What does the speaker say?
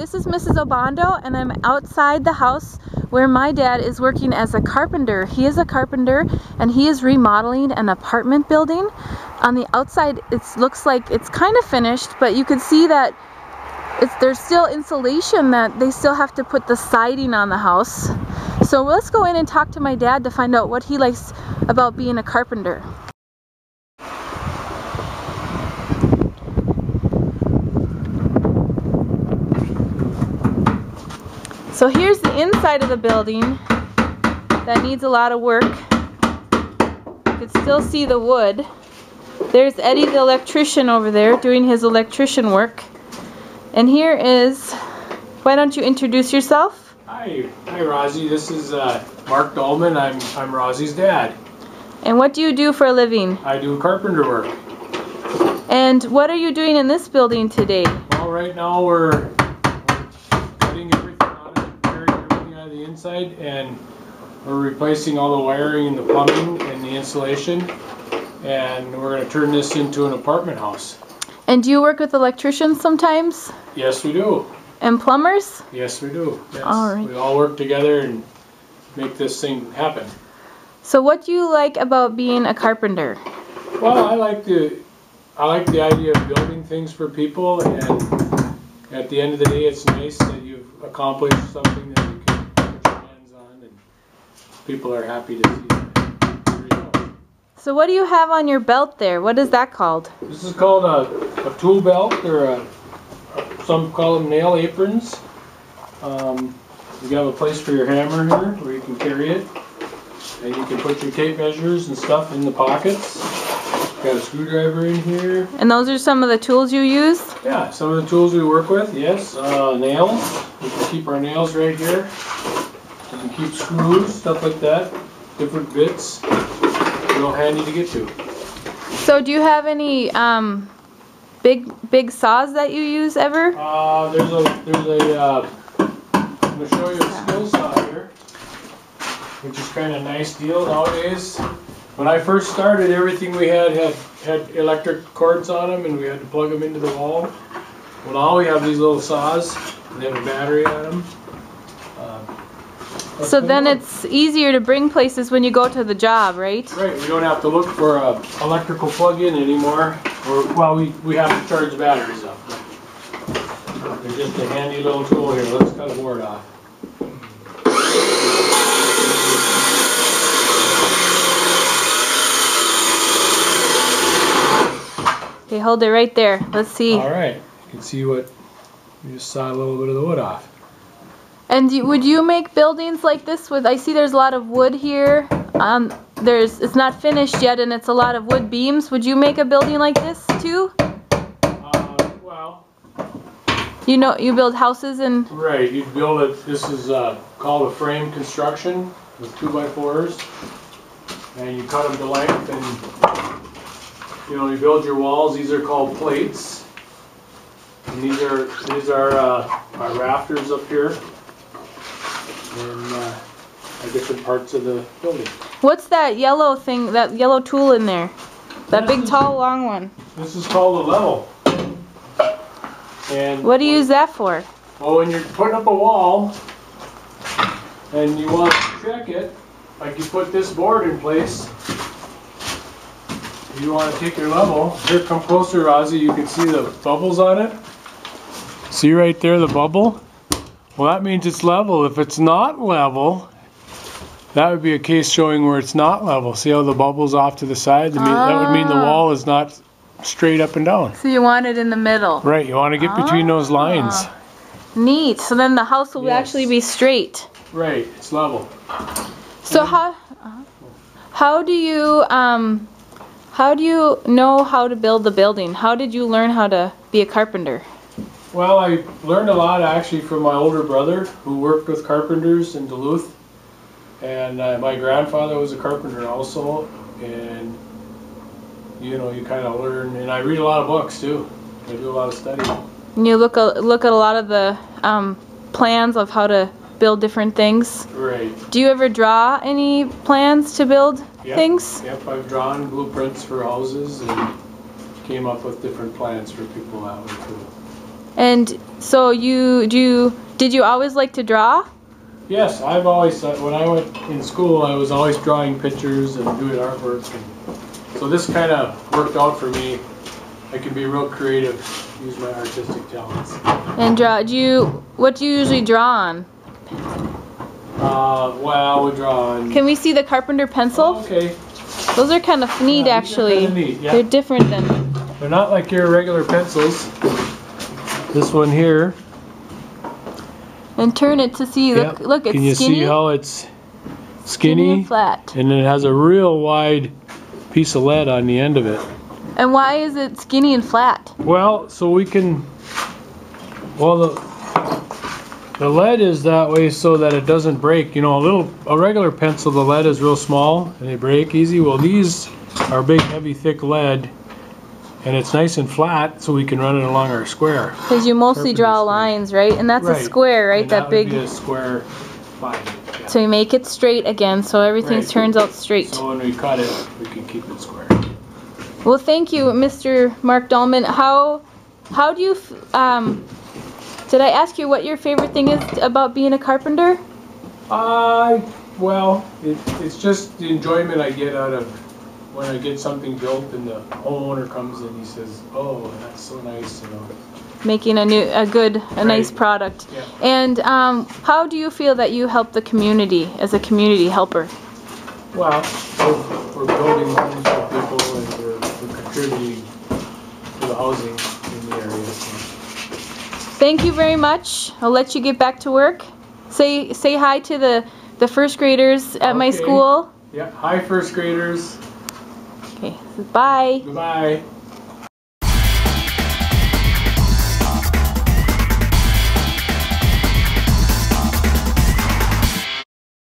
this is Mrs. Obando, and I'm outside the house where my dad is working as a carpenter. He is a carpenter, and he is remodeling an apartment building. On the outside, it looks like it's kind of finished, but you can see that there's still insulation, that they still have to put the siding on the house. So let's go in and talk to my dad to find out what he likes about being a carpenter. So here's the inside of the building that needs a lot of work. You can still see the wood. There's Eddie the electrician over there doing his electrician work. And here is, why don't you introduce yourself? Hi Rosie, this is Mark Dolman. I'm Rosie's dad. And what do you do for a living? I do carpenter work. And what are you doing in this building today? Well, right now we're cutting everything out of it, tearing everything out of the inside, and we're replacing all the wiring and the plumbing and the insulation, and we're going to turn this into an apartment house. And do you work with electricians sometimes? Yes, we do. And plumbers? Yes, we do. Yes. All right. We all work together and make this thing happen. So what do you like about being a carpenter? Well, I like the idea of building things for people, and at the end of the day, it's nice that you've accomplished something that you can put your hands on, and people are happy to see the result. So what do you have on your belt there? What is that called? This is called a tool belt, or some call them nail aprons. You have a place for your hammer here where you can carry it, and you can put your tape measures and stuff in the pockets. Got a screwdriver in here. And those are some of the tools you use? Yeah, some of the tools we work with, yes. Nails. We can keep our nails right here. We can keep screws, stuff like that. Different bits. Real handy to get to. So do you have any big saws that you use ever? I'm going to show you a skill saw here, which is kind of a nice deal nowadays. When I first started, everything we had electric cords on them, and we had to plug them into the wall. Well, now we have these little saws, and they have a battery on them. So then it's easier to bring places when you go to the job, right? Right, we don't have to look for an electrical plug-in anymore. Well, we have to charge the batteries up. They're just a handy little tool here. Let's cut a board off. Okay, hold it right there. Let's see. All right, you can see what we just saw a little bit of the wood off. And would you make buildings like this with? I see there's a lot of wood here. It's not finished yet, and it's a lot of wood beams. Would you make a building like this too? Well, you build houses and. Right, you build it. This is called a frame construction with 2x4s, and you cut them to length, and you build your walls. These are called plates, and these are our rafters up here, and different parts of the building. What's that yellow thing? That yellow tool in there? That big, tall, long one. This is called a level. And what do you use that for? Well, when you're putting up a wall and you want to check it, like you put this board in place. You want to take your level. Here, come closer, Rosie. You can see the bubbles on it. See right there, the bubble? Well, that means it's level. If it's not level, that would be a case showing where it's not level. See how the bubble's off to the side? That would mean the wall is not straight up and down. So you want it in the middle. Right, you want to get between those lines. Neat. So then the house will actually be straight. Right, it's level. So how do you know how to build the building? How did you learn how to be a carpenter? Well, I learned a lot actually from my older brother who worked with carpenters in Duluth, and my grandfather was a carpenter also, and you kind of learn, and I read a lot of books too. I do a lot of studying. And you look at a lot of the plans of how to build different things. Right. Do you ever draw any plans to build things? Yep, I've drawn blueprints for houses and came up with different plans for people that way too. And so did you always like to draw? Yes, I've always, when I went in school, I was always drawing pictures and doing artwork. And so this kind of worked out for me. I can be real creative, use my artistic talents. And what do you usually draw on? Well, we draw on... Can we see the Carpenter pencil? Oh, okay. Those are kind of neat, actually. Neat, yeah. They're different than... They're not like your regular pencils. This one here. And turn it to see. Yep. Look, it's Can you skinny. see how it's skinny and flat. And it has a real wide piece of lead on the end of it. And why is it skinny and flat? Well, so we can... Well, the lead is that way so that it doesn't break. You know, a regular pencil, the lead is real small and they break easy. Well, these are big, heavy, thick lead, and it's nice and flat, so we can run it along our square. Because you mostly draw lines, right? And that's a square, right? And that big. Would be a square line. Yeah. So you make it straight again, so everything turns out straight. So when we cut it, we can keep it square. Well, thank you, Mr. Mark Dahlman. How do you? Did I ask you what your favorite thing is about being a carpenter? Well, it's just the enjoyment I get out of when I get something built and the homeowner comes and he says, "Oh, that's so nice," you know. Making a nice product. Yeah. And how do you feel that you help the community as a community helper? Well, we're building homes for people and we're contributing to the housing in the area. So. Thank you very much. I'll let you get back to work. Say hi to the first graders at my school. Yeah, hi first graders. Okay, bye. Goodbye.